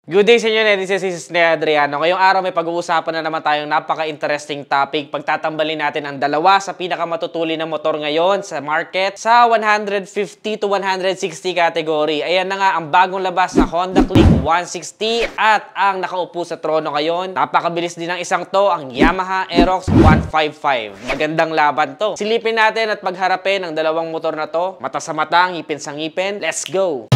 Good day sa inyo, this is Adriano. Ngayong araw may pag-uusapan na naman tayong napaka-interesting topic. Pagtatambalin natin ang dalawa sa pinakamatutuli na motor ngayon sa market sa 150 to 160 category. Ayan na nga ang bagong labas na Honda Click 160 at ang nakaupo sa trono ngayon. Napakabilis din ng isang to, ang Yamaha Aerox 155. Magandang laban to. Silipin natin at pagharapin ang dalawang motor na to. Mata sa mata, ngipin sa ngipin. Let's go!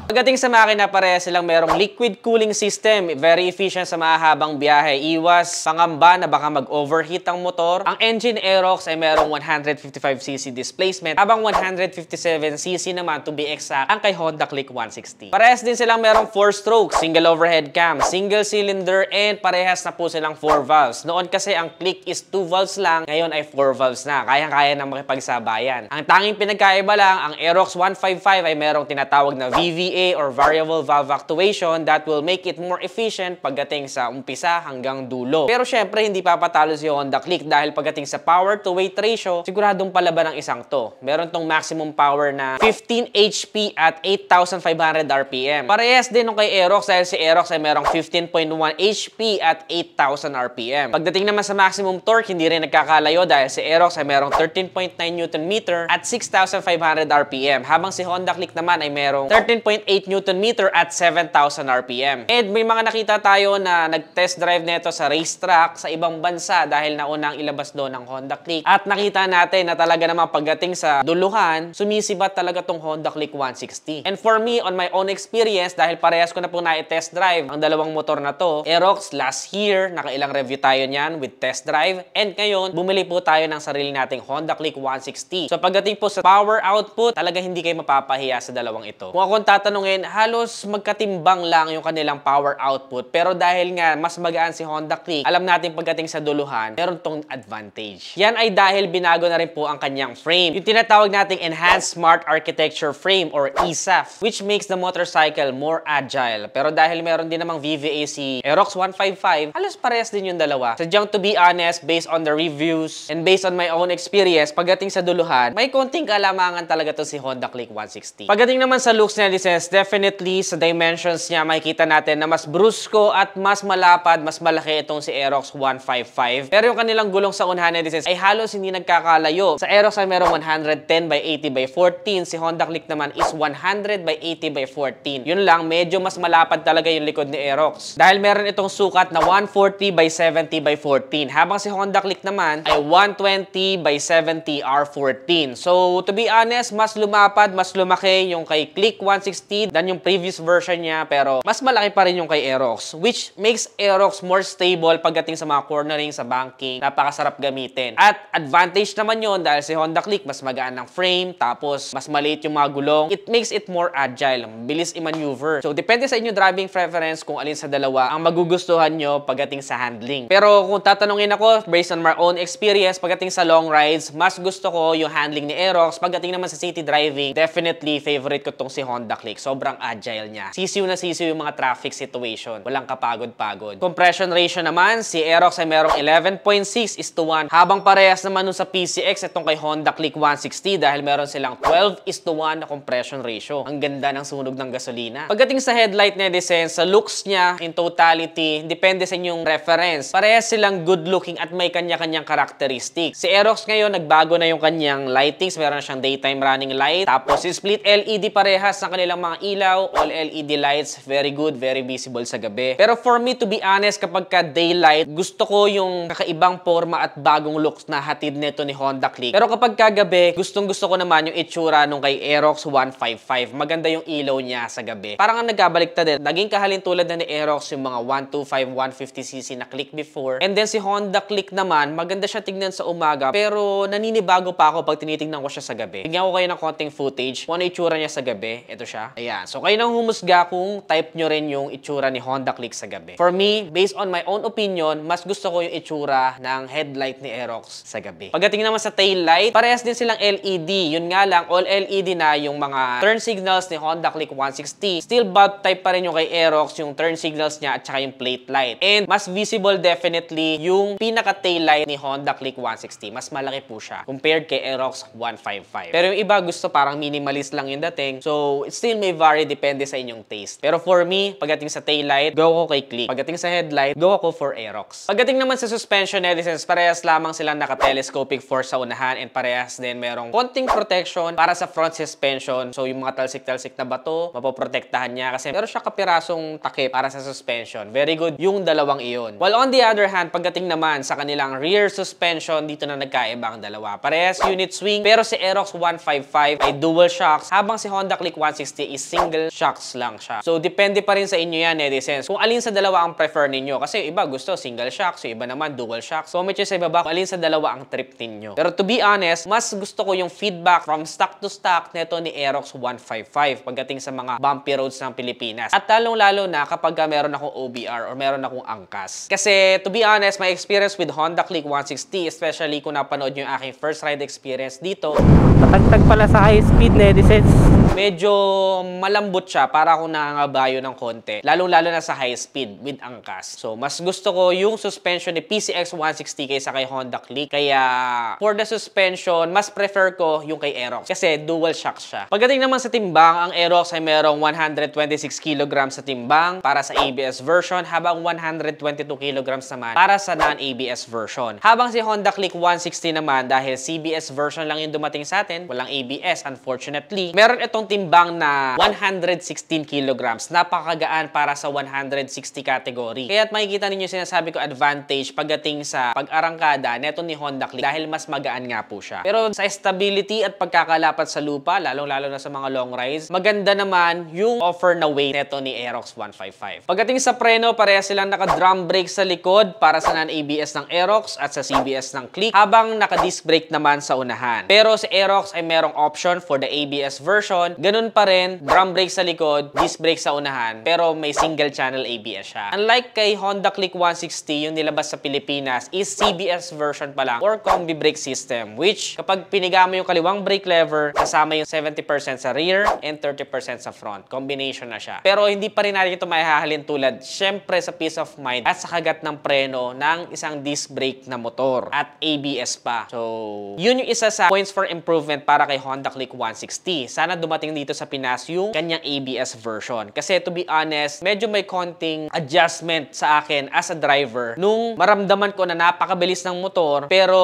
Pagdating sa makina, parehas silang merong liquid cooling system. Very efficient sa mahahabang biyahe. Iwas pangamba na baka mag-overheat ang motor. Ang engine Aerox ay merong 155cc displacement, habang 157cc naman to be exact ang kay Honda Click 160. Parehas din silang merong 4-stroke, single overhead cam, single cylinder, and parehas na po silang 4 valves. Noon kasi ang Click is 2 valves lang, ngayon ay 4 valves na. Kayang-kaya na makipagsabayan. Ang tanging pinagkaiba lang, ang Aerox 155 ay merong tinatawag na VVA or variable valve actuation that will make it more efficient pagdating sa umpisa hanggang dulo. Pero syempre hindi papatalo si Honda Click dahil pagdating sa power to weight ratio, siguradong palaban ng isang to. Meron tong maximum power na 15 HP at 8,500 RPM. Parehas din nung kay Aerox dahil si Aerox ay merong 15.1 HP at 8,000 RPM. Pagdating naman sa maximum torque, hindi rin nagkakalayo dahil si Aerox ay merong 13.9 Nm at 6,500 RPM, habang si Honda Click naman ay merong 13.8 Nm at 7,000 RPM. And may mga nakita tayo na nag-test drive nito sa racetrack sa ibang bansa dahil naunang ilabas doon ng Honda Click. At nakita natin na talaga naman pagdating sa duluhan, sumisibat talaga tong Honda Click 160. And for me, on my own experience, dahil parehas ko na po na-test drive ang dalawang motor na to, Aerox last year, nakailang review tayo niyan with test drive. And ngayon, bumili po tayo ng sarili nating Honda Click 160. So pagdating po sa power output, talaga hindi kayo mapapahiya sa dalawang ito. Kung akong tatanungin, halos magkatimbang lang yung kanilang power output. Pero dahil nga mas magaan si Honda Click, alam natin pagdating sa duluhan, meron tong advantage. Yan ay dahil binago na rin po ang kanyang frame. Yung tinatawag nating Enhanced Smart Architecture Frame or ESAF, which makes the motorcycle more agile. Pero dahil meron din namang VVA si Aerox 155, halos parehas din yung dalawa. Sadyang to be honest, based on the reviews and based on my own experience, pagdating sa duluhan, may konting kalamangan talaga to si Honda Click 160. Pagdating naman sa looks niya, definitely sa dimensions niya makikita natin na mas brusko at mas malapad, mas malaki itong si Aerox 155. Pero yung kanilang gulong sa unahan ay halos hindi nagkakalayo. Sa Aerox ay merong 110 by 80 by 14. Si Honda Click naman is 100 by 80 by 14. Yun lang, medyo mas malapad talaga yung likod ni Aerox. Dahil meron itong sukat na 140 by 70 by 14. Habang si Honda Click naman ay 120 by 70 R14. So, to be honest, mas lumapad, mas lumaki yung kay Click 160 than yung previous version niya, pero mas malaki pa rin yung kay Aerox, which makes Aerox more stable pagdating sa mga cornering, sa banking. Napakasarap gamitin. At advantage naman yon dahil si Honda Click mas magaan ng frame, tapos mas maliit yung mga gulong. It makes it more agile, bilis i-maneuver. So, depende sa inyo driving preference kung alin sa dalawa ang magugustuhan nyo pagdating sa handling. Pero kung tatanungin ako, based on my own experience, pagdating sa long rides, mas gusto ko yung handling ni Aerox. Pagdating naman sa city driving, definitely favorite ko tong si Honda Click. Sobrang agile niya. Sisiw na sisiw yung mga traffic situation. Walang kapagod-pagod. Compression ratio naman, si Aerox ay merong 11.6:1. Habang parehas naman nun sa PCX, itong kay Honda Click 160 dahil meron silang 12:1 na compression ratio. Ang ganda ng sunog ng gasolina. Pagdating sa headlight netizens, sa looks niya, in totality, depende sa inyong reference. Parehas silang good looking at may kanya-kanyang characteristics. Si Aerox ngayon, nagbago na yung kanyang lightings. Meron na siyang daytime running light. Tapos, si split LED parehas ng kanilang mga ilaw, all LED lights, very good, very visible sa gabi. Pero for me, to be honest, kapag ka daylight, gusto ko yung kakaibang forma at bagong looks na hatid nito ni Honda Click. Pero kapag kagabi, gustong-gusto ko naman yung itsura nung kay Aerox 155. Maganda yung ilaw niya sa gabi. Parang ang nagkabaliktad din. Naging kahalin tulad na ni Aerox yung mga 125, 150cc na Click before. And then si Honda Click naman, maganda siya tignan sa umaga, pero naninibago pa ako pag tinitingnan ko siya sa gabi. Tignan ko kayo ng konting footage. Kung ano itsura niya sa gabi. Ito siya. Ayan. Ayan. So, kayo nang humusga kung type nyo rin yung itsura ni Honda Click sa gabi. For me, based on my own opinion, mas gusto ko yung itsura ng headlight ni Aerox sa gabi. Pagdating naman sa tail light, parehas din silang LED. Yun nga lang, all LED na yung mga turn signals ni Honda Click 160. Still bulb type pa rin yung kay Aerox, yung turn signals niya at saka yung plate light. And mas visible definitely yung pinaka-tail light ni Honda Click 160. Mas malaki po siya compared kay Aerox 155. Pero yung iba gusto parang minimalist lang yung dating. So, it still may vary, depende sa inyong taste. Pero for me, pagdating sa tail light, go ako kay Click. Pagdating sa headlight, go ako for Aerox. Pagdating naman sa suspension, netizens, parehas lamang silang naka-telescopic force sa unahan and parehas din merong konting protection para sa front suspension. So, yung mga talsik-talsik na bato, mapoprotektahan niya kasi meron siya kapirasong takip para sa suspension. Very good yung dalawang iyon. While on the other hand, pagdating naman sa kanilang rear suspension, dito na nagkaiba ang dalawa. Parehas unit swing, pero si Aerox 155 ay dual shocks, habang si Honda Click 160 is single shocks lang siya. So, depende pa rin sa inyo yan, netizens. Kung alin sa dalawa ang prefer ninyo. Kasi iba gusto single shocks, yung iba naman dual shocks. Comment nyo sa ibaba kung alin sa dalawa ang trip ninyo. Pero to be honest, mas gusto ko yung feedback from stock to stock neto ni Aerox 155 pagdating sa mga bumpy roads ng Pilipinas. At lalong-lalo na kapag meron akong OBR or meron akong angkas. Kasi to be honest, my experience with Honda Click 160, especially kung napanood nyo yung aking first ride experience dito, Tatagtag pala sa high speed, netizens. medyo malambot siya para akong nangangabayo ng konti. Lalong-lalo na sa high speed with angkas. So, mas gusto ko yung suspension ni PCX 160 kaysa kay Honda Click. Kaya, for the suspension, mas prefer ko yung kay Aerox. Kasi dual shocks siya. Pagdating naman sa timbang, ang Aerox ay merong 126 kg sa timbang para sa ABS version, habang 122 kg naman para sa non-ABS version. Habang si Honda Click 160 naman, dahil CBS version lang yung dumating sa atin, walang ABS, unfortunately, meron itong timbang na 116 kilograms. Napakagaan para sa 160 category. Kaya't makikita ninyo sinasabi ko advantage pagdating sa pag-arangkada neto ni Honda Click dahil mas magaan nga po siya. Pero sa stability at pagkakalapat sa lupa, lalong-lalo na sa mga long rides, maganda naman yung offer na weight neto ni Aerox 155. Pagdating sa preno, pareha silang naka-drum brake sa likod para sa non-ABS ng Aerox at sa CBS ng Click, habang naka-disc brake naman sa unahan. Pero si Aerox ay merong option for the ABS version. Ganun pa rin, drum brake sa likod, disc brake sa unahan, pero may single channel ABS siya. Unlike kay Honda Click 160, yung nilabas sa Pilipinas is CBS version pa lang or combi brake system, which kapag piniga mo yung kaliwang brake lever, kasama yung 70% sa rear and 30% sa front. Combination na siya. Pero hindi pa rin natin ito maihahalin tulad, syempre sa peace of mind at sa kagat ng preno ng isang disc brake na motor at ABS pa. So, yun yung isa sa points for improvement para kay Honda Click 160. Sana dumating dito sa Pinas yung kanyang ABS version. Kasi to be honest, medyo may konting adjustment sa akin as a driver nung maramdaman ko na napakabilis ng motor pero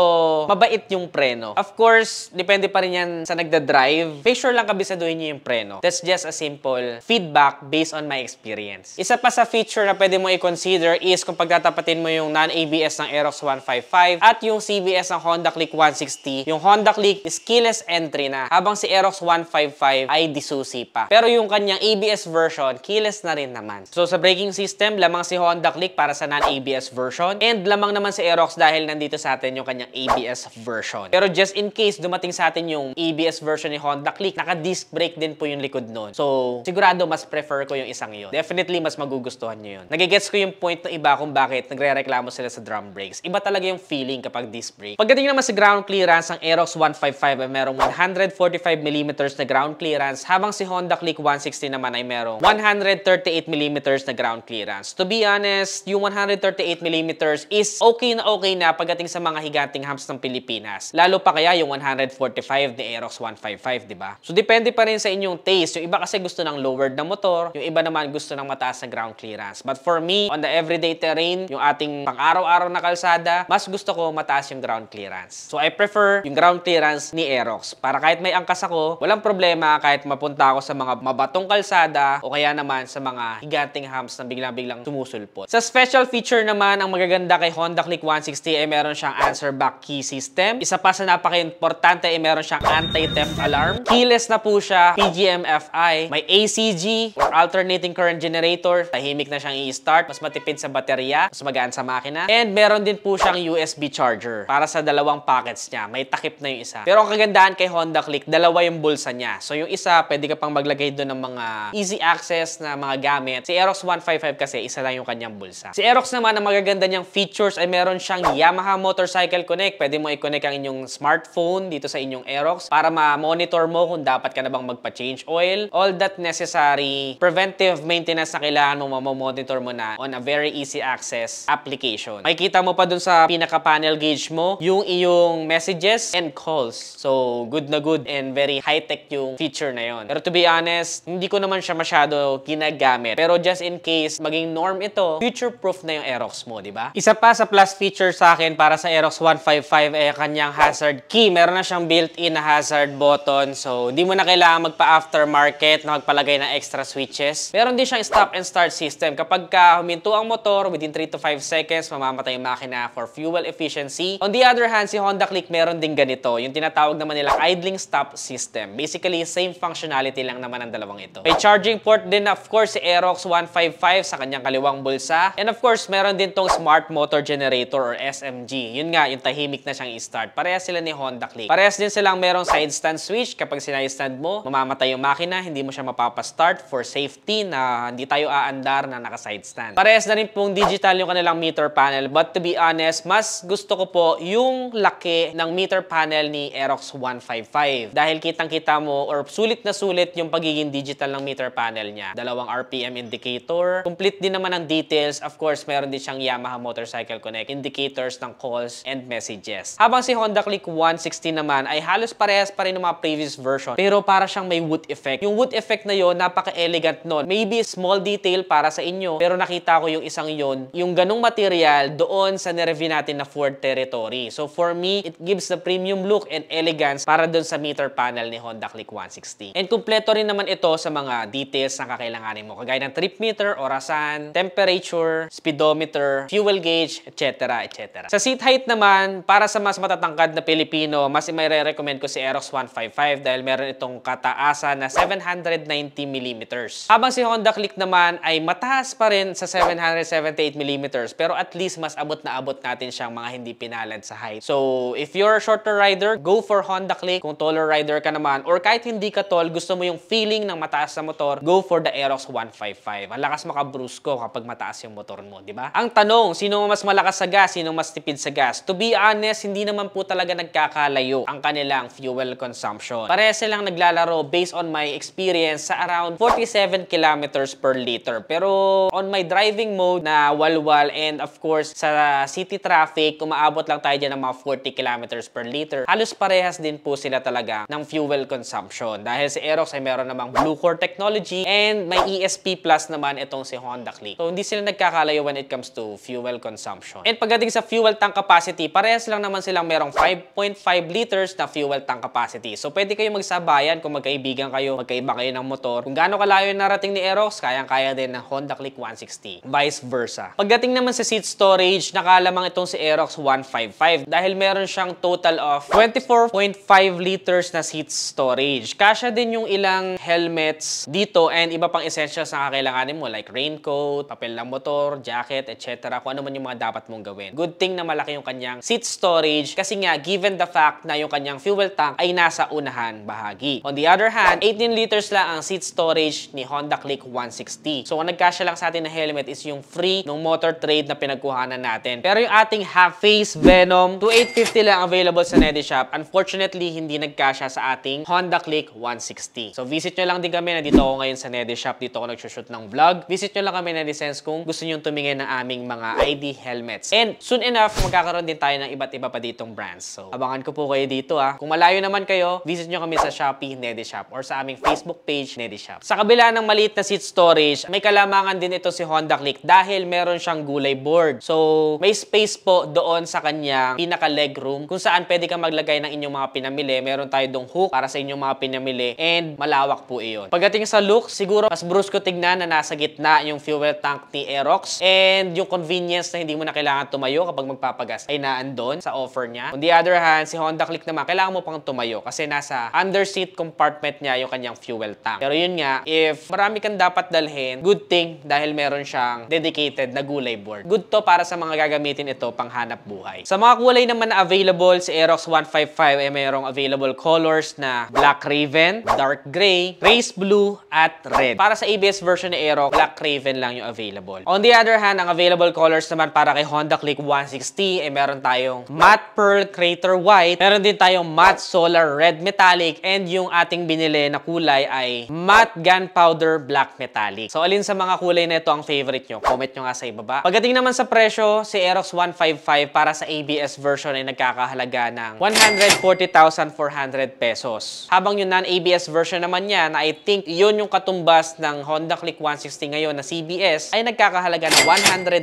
mabait yung preno. Of course, depende pa rin yan sa nagda-drive. Make sure lang kabisaduhin niyo yung preno. That's just a simple feedback based on my experience. Isa pa sa feature na pwede mo i-consider is kung pagtatapatin mo yung non-ABS ng Aerox 155 at yung CBS ng Honda Click 160, yung Honda Click is keyless entry na, habang si Aerox 155 ay disusi pa. Pero yung kanyang ABS version, keyless na rin naman. So sa braking system, lamang si Honda Click para sa non-ABS version and lamang naman si Aerox dahil nandito sa atin yung kanyang ABS version. Pero just in case dumating sa atin yung ABS version ni Honda Click, naka-disc brake din po yung likod nun. So sigurado mas prefer ko yung isang yun. Definitely mas magugustuhan nyo yun. Nagigets ko yung point ng iba kung bakit nagre-reklamo sila sa drum brakes. Iba talaga yung feeling kapag disc brake. Pagdating naman sa ground clearance, ang Aerox 155 ay merong 145mm na ground clearance, habang si Honda Click 160 naman ay merong 138mm na ground clearance. To be honest, yung 138mm is okay na pagdating sa mga higanting humps ng Pilipinas. Lalo pa kaya yung 145 ni Aerox 155, di ba? So depende pa rin sa inyong taste. Yung iba kasi gusto ng lowered na motor, yung iba naman gusto ng mataas na ground clearance. But for me, on the everyday terrain, yung ating pang-araw-araw na kalsada, mas gusto ko mataas yung ground clearance. So I prefer yung ground clearance ni Aerox. Para kahit may angkas ako, walang problema kahit mapunta ako sa mga mabatong kalsada o kaya naman sa mga higanting humps na biglang-biglang sumusulpot. Sa special feature naman, ang magaganda kay Honda Click 160 ay meron siyang answer back key system. Isa pa sa napaka-importante ay meron siyang anti-theft alarm. Keyless na po siya, PGM-FI, may ACG or alternating current generator, tahimik na siyang i-start, mas matipid sa baterya, mas magaan sa makina. And meron din po siyang USB charger para sa dalawang packets niya. May takip na yung isa. Pero ang kagandahan kay Honda Click, dalawa yung bulsa niya. So yung isa, pwede ka pang maglagay maglagay doon ng mga easy access na mga gamit. Si Aerox 155 kasi isa lang yung kanyang bulsa. Si Aerox naman, ang magaganda niyang features ay meron siyang Yamaha Motorcycle Connect. Pwede mo i-connect ang inyong smartphone dito sa inyong Aerox para ma-monitor mo kung dapat ka na bang magpa-change oil. All that necessary preventive maintenance na kailangan mo mamonitor mo na on a very easy access application. Makikita mo pa dun sa pinaka-panel gauge mo yung iyong messages and calls. So, good na good and very high-tech yung feature na yon. Pero to be honest, hindi ko naman siya masyado ginagamit. Pero just in case maging norm ito, future-proof na yung Aerox mo, di ba? Isa pa sa plus feature sa akin para sa Aerox 155 ay kanyang hazard key. Meron na siyang built-in na hazard button. So, hindi mo na kailangan magpa-aftermarket na magpalagay ng extra switches. Meron din siyang stop and start system. Kapag huminto ang motor, within 3 to 5 seconds, mamamatay yung makina for fuel efficiency. On the other hand, si Honda Click meron din ganito. Yung tinatawag naman nilang idling stop system. Basically, same functionality lang naman ang dalawang ito. May charging port din, of course, si Aerox 155 sa kanyang kaliwang bulsa. And of course, meron din tong Smart Motor Generator or SMG. Yun nga, yung tahimik na siyang i-start. Parehas sila ni Honda Click. Parehas din silang merong side stand switch. Kapag sinay-stand mo, mamamatay yung makina, hindi mo siya mapapastart for safety na hindi tayo aandar na naka-side stand. Parehas na rin pong digital yung kanilang meter panel. But to be honest, mas gusto ko po yung laki ng meter panel ni Aerox 155. Dahil kitang-kita mo or sulit na sulit yung pagiging digital ng meter panel niya. Dalawang RPM indicator. Complete din naman ang details. Of course, meron din siyang Yamaha Motorcycle Connect indicators ng calls and messages. Habang si Honda Click 160 naman ay halos parehas pa rin ng mga previous version. Pero para siyang may wood effect. Yung wood effect na yon napaka-elegant nun. Maybe small detail para sa inyo. Pero nakita ko yung isang yon, yung ganong material doon sa nireview natin na Ford Territory. So for me, it gives the premium look and elegance para doon sa meter panel ni Honda Click 160. And kumpleto rin naman ito sa mga details na kakailanganin mo. Kagaya ng trip meter, orasan, temperature, speedometer, fuel gauge, etc. etc. Sa seat height naman, para sa mas matatangkad na Pilipino, mas i-recommend ko si Aerox 155 dahil meron itong kataasan na 790mm. Habang si Honda Click naman ay mataas pa rin sa 778mm pero at least mas abot na abot natin siyang mga hindi pinalad sa height. So, if you're a shorter rider, go for Honda Click. Kung taller rider ka naman or kahit hindi ka tall, gusto mo yung feeling ng mataas na motor, go for the Aerox 155. Ang lakas makabrusko kapag mataas yung motor mo, di ba? Ang tanong, sino mas malakas sa gas, sino mas tipid sa gas? To be honest, hindi naman po talaga nagkakalayo ang kanilang fuel consumption. Parehas silang naglalaro based on my experience sa around 47 kilometers per liter. Pero on my driving mode na walwal and of course sa city traffic, umaabot lang tayo dyan ng mga 40 kilometers per liter. Halos parehas din po sila talaga ng fuel consumption. Dahil si Aerox ay meron namang Blue Core technology and may ESP Plus naman itong si Honda Click. So hindi sila nagkakalayo when it comes to fuel consumption. And pagdating sa fuel tank capacity, parehas lang naman silang merong 5.5 liters na fuel tank capacity. So pwede kayo magsabayan kung magkaibigan kayo, magkaiba kayo ng motor. Kung gaano kalayo yung narating ni Aerox, kayang-kaya din ng Honda Click 160. Vice versa. Pagdating naman sa seat storage, nakalamang itong si Aerox 155 dahil meron siyang total of 24.5 liters na seat storage. Kasya din yung ilang helmets dito and iba pang essentials na kakailanganin mo like raincoat, papel ng motor, jacket, etc. Kung ano man yung mga dapat mong gawin. Good thing na malaki yung kanyang seat storage kasi nga given the fact na yung kanyang fuel tank ay nasa unahan bahagi. On the other hand, 18 liters lang ang seat storage ni Honda Click 160. So kung nagkasya lang sa atin na helmet is yung free ng motor trade na pinagkuhanan natin. Pero yung ating half-face Venom, 2,850 lang available sa Nedishop. Unfortunately, hindi nagkasya sa ating Honda Click 160. So visit nyo lang din kami. Nandito ako ngayon sa Nedishop. Dito ako nagsushoot ng vlog. Visit nyo lang kami Nedisense kung gusto nyo tumingin ng aming mga ID helmets. And soon enough, magkakaroon din tayo ng iba't iba pa ditong brands. So abangan ko po kayo dito ha. Kung malayo naman kayo, visit nyo kami sa Shopee Nedishop or sa aming Facebook page Nedishop. Sa kabila ng maliit na seat storage, may kalamangan din ito si Honda Click dahil meron siyang gulay board. So may space po doon sa kanyang pinaka-leg room kung saan pwede kang maglagay ng inyong mga pinamili. Meron tayo dong hook para sa inyong mga pinamili and malawak po iyon. Pagdating sa look, siguro mas brusko tignan na nasa gitna yung fuel tank ni Aerox and yung convenience na hindi mo na kailangan tumayo kapag magpapagas ay naandun sa offer niya. On the other hand, si Honda Click naman, kailangan mo pang tumayo kasi nasa underseat compartment niya yung kanyang fuel tank. Pero yun nga, if marami kang dapat dalhin, good thing dahil meron siyang dedicated na gulay board. Good to para sa mga gagamitin ito pang hanap buhay. Sa mga kulay naman na available, si Aerox 155 ay mayroong available colors na Black Raven, Dark Gray, gray, race blue, at red. Para sa ABS version ni Aerox, black Craven lang yung available. On the other hand, ang available colors naman para kay Honda Click 160 ay meron tayong matte pearl crater white, meron din tayong matte solar red metallic, and yung ating binili na kulay ay matte gunpowder black metallic. So alin sa mga kulay na ito ang favorite nyo? Comment nyo nga sa ibaba. Pagdating naman sa presyo, si Aerox 155 para sa ABS version ay nagkakahalaga ng 140,400 pesos. Habang yung non-ABS version naman niya, na I think yun yung katumbas ng Honda Click 160 ngayon na CBS, ay nagkakahalaga ng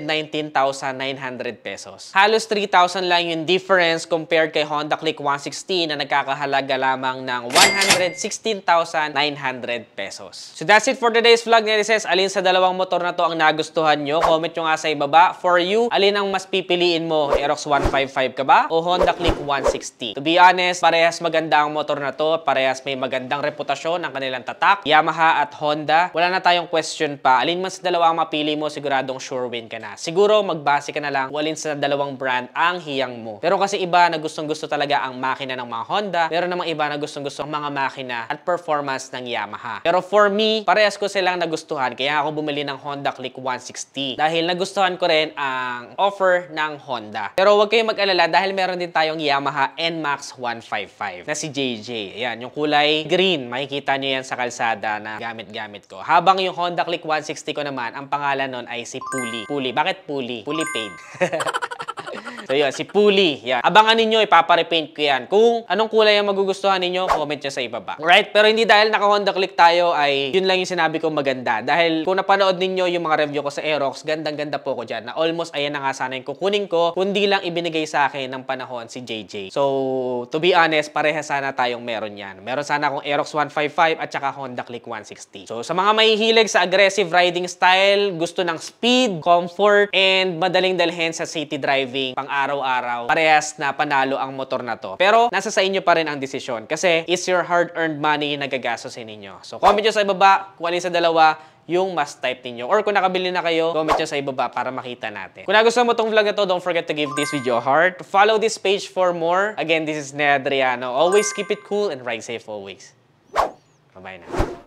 119,900 pesos. Halos 3,000 lang yung difference compared kay Honda Click 160 na nagkakahalaga lamang ng 116,900 pesos. So that's it for today's vlog, netizens. Alin sa dalawang motor na to ang nagustuhan nyo? Comment nyo nga sa ibaba. For you, alin ang mas pipiliin mo? Aerox 155 ka ba? O Honda Click 160? To be honest, parehas maganda ang motor na to. Parehas may magandang reputasyon ang kanilang tatak. Yamaha at Honda. Wala na tayong question pa. Alin man sa dalawa ang mapili mo, siguradong sure win ka na. Siguro, magbase ka na lang kung alin sa dalawang brand ang hiyang mo. Pero kasi iba na gustong-gusto talaga ang makina ng mga Honda. Meron namang iba na gustong-gusto ang mga makina at performance ng Yamaha. Pero for me, parehas ko silang nagustuhan. Kaya ako bumili ng Honda Click 160. Dahil nagustuhan ko rin ang offer ng Honda. Pero huwag kayong mag-alala dahil meron din tayong Yamaha NMAX 155 na si JJ. Ayan, yung kulay green. Makikita nyo yan sa kalsada na gamit-gamit ko. Habang yung Honda Click 160 ko naman, ang pangalan nun ay si Puli. Puli. Bakit Puli? Puli paid. So yun, si Puli. Yan. Abangan ninyo, ipaparepaint ko yan. Kung anong kulay ang magugustuhan ninyo, comment nyo sa ibaba. Alright? Pero hindi dahil naka-Honda Click tayo ay yun lang yung sinabi kong maganda. Dahil kung napanood ninyo yung mga review ko sa Aerox, gandang-ganda po ko dyan. Na almost ayan na nga sana yung kukunin ko. Kundi lang ibinigay sa akin ng panahon si JJ. So, to be honest, pareha sana tayong meron yan. Meron sana akong Aerox 155 at saka Honda Click 160. So, sa mga mahihilig sa aggressive riding style, gusto ng speed, comfort, and madaling dalhin sa city driving, pang araw-araw, parehas na panalo ang motor na to. Pero, nasa sa inyo pa rin ang desisyon kasi it's your hard-earned money na gagastusin ninyo. So, comment nyo sa ibaba kung alin sa dalawa yung must type ninyo. Or kung nakabili na kayo, comment nyo sa ibaba para makita natin. Kung nagustuhan mo tong vlog na to, don't forget to give this video a heart. Follow this page for more. Again, this is Ned Adriano. Always keep it cool and ride safe always. Bye-bye na.